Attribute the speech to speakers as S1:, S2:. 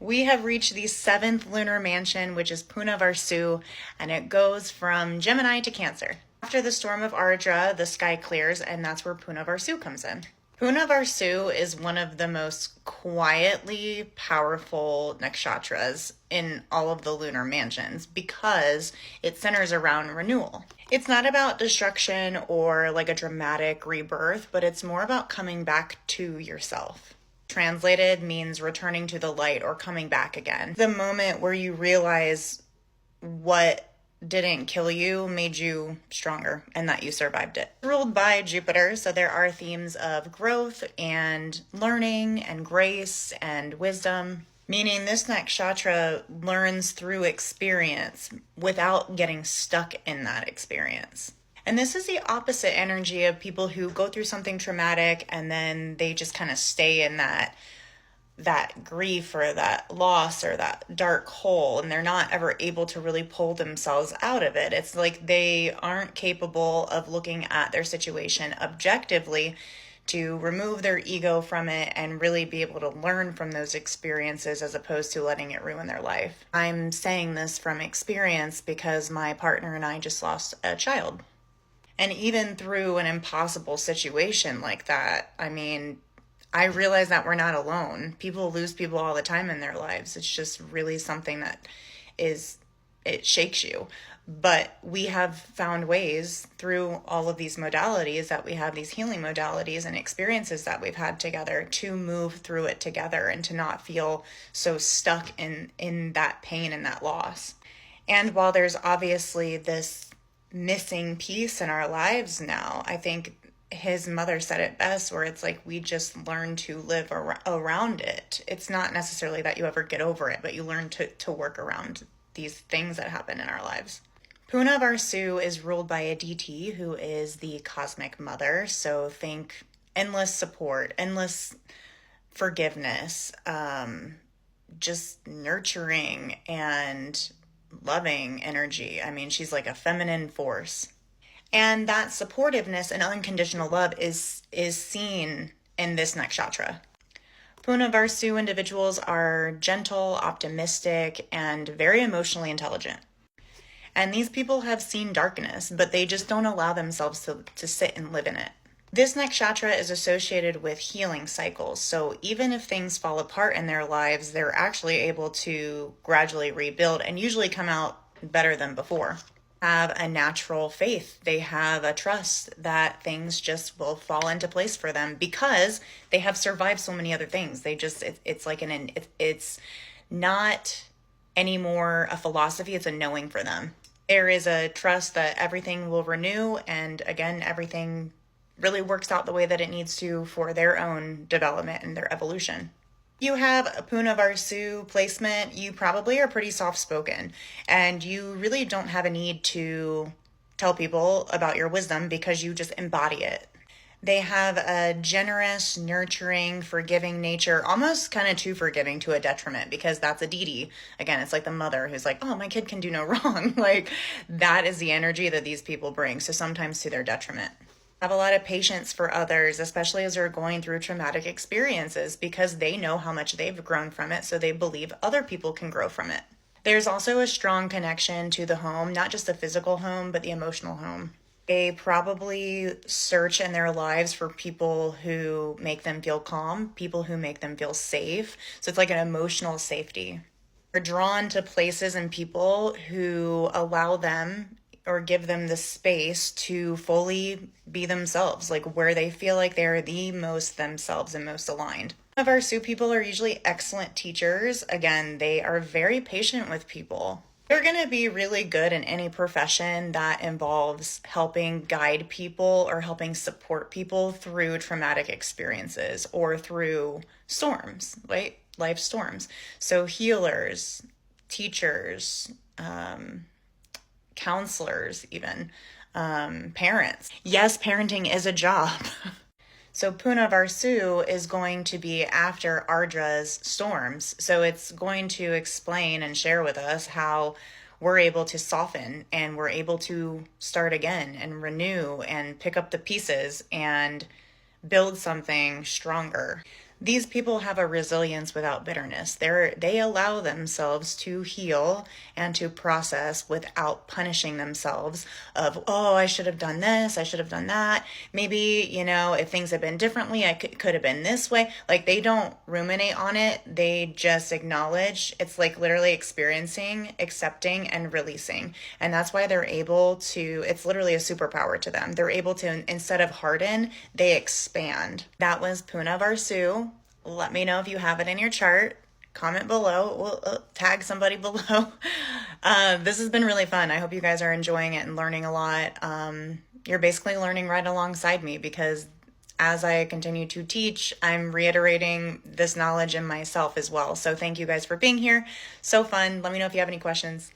S1: We have reached the seventh lunar mansion, which is Punarvasu, and it goes from Gemini to Cancer. After the storm of Ardra, the sky clears, and that's where Punarvasu comes in. Punarvasu is one of the most quietly powerful nakshatras in all of the lunar mansions because it centers around renewal. It's not about destruction or like a dramatic rebirth, but it's more about coming back to yourself. Translated means returning to the light or coming back again. The moment where you realize what didn't kill you made you stronger and that you survived it. Ruled by Jupiter, so there are themes of growth and learning and grace and wisdom, meaning this nakshatra learns through experience without getting stuck in that experience. And this is the opposite energy of people who go through something traumatic and then they just kind of stay in that grief or that loss or that dark hole, and they're not ever able to really pull themselves out of it. It's like they aren't capable of looking at their situation objectively to remove their ego from it and really be able to learn from those experiences as opposed to letting it ruin their life. I'm saying this from experience because my partner and I just lost a child. And even through an impossible situation like that, I realize that we're not alone. People lose people all the time in their lives. It's just really something that it shakes you. But we have found ways through all of these modalities that we have, these healing modalities and experiences that we've had together, to move through it together and to not feel so stuck in that pain and that loss. And while there's obviously this missing piece in our lives now, I think his mother said it best, where it's like we just learn to live around it. It's not necessarily that you ever get over it, but you learn to work around these things that happen in our lives. Punarvasu is ruled by Aditi, who is the cosmic mother. So think endless support, endless forgiveness, just nurturing and loving energy. She's like a feminine force. And that supportiveness and unconditional love is seen in this nakshatra. Punarvasu individuals are gentle, optimistic, and very emotionally intelligent. And these people have seen darkness, but they just don't allow themselves to sit and live in it. This nakshatra is associated with healing cycles. So even if things fall apart in their lives, they're actually able to gradually rebuild and usually come out better than before. Have a natural faith. They have a trust that things just will fall into place for them because they have survived so many other things. It's not anymore a philosophy, it's a knowing for them. There is a trust that everything will renew, and again, everything really works out the way that it needs to for their own development and their evolution. You have a Punarvasu placement, you probably are pretty soft-spoken, and you really don't have a need to tell people about your wisdom because you just embody it. They have a generous, nurturing, forgiving nature, almost kind of too forgiving to a detriment, because that's Aditi. Again, it's like the mother who's like, oh, my kid can do no wrong. Like, that is the energy that these people bring, so sometimes to their detriment. Have a lot of patience for others, especially as they're going through traumatic experiences, because they know how much they've grown from it, so they believe other people can grow from it. There's also a strong connection to the home, not just the physical home, but the emotional home. They probably search in their lives for people who make them feel calm, people who make them feel safe. So it's like an emotional safety. They're drawn to places and people who allow them or give them the space to fully be themselves, like where they feel like they're the most themselves and most aligned. Some of our Sioux people are usually excellent teachers. Again, they are very patient with people. They're going to be really good in any profession that involves helping guide people or helping support people through traumatic experiences or through storms, right? Life storms. So healers, teachers, counselors, even parents. Yes, parenting is a job. So Punarvasu is going to be after Ardra's storms. So it's going to explain and share with us how we're able to soften and we're able to start again and renew and pick up the pieces and build something stronger. These people have a resilience without bitterness. They allow themselves to heal and to process without punishing themselves of, oh, I should have done this, I should have done that. Maybe, if things had been differently, I could have been this way. Like, they don't ruminate on it. They just acknowledge. It's like literally experiencing, accepting, and releasing. And that's why they're able to, it's literally a superpower to them. They're able to, instead of harden, they expand. That was Punarvasu. Let me know if you have it in your chart. Comment below. We'll tag somebody below. This has been really fun. I hope you guys are enjoying it and learning a lot. You're basically learning right alongside me, because as I continue to teach, I'm reiterating this knowledge in myself as well. So thank you guys for being here. So fun. Let me know if you have any questions.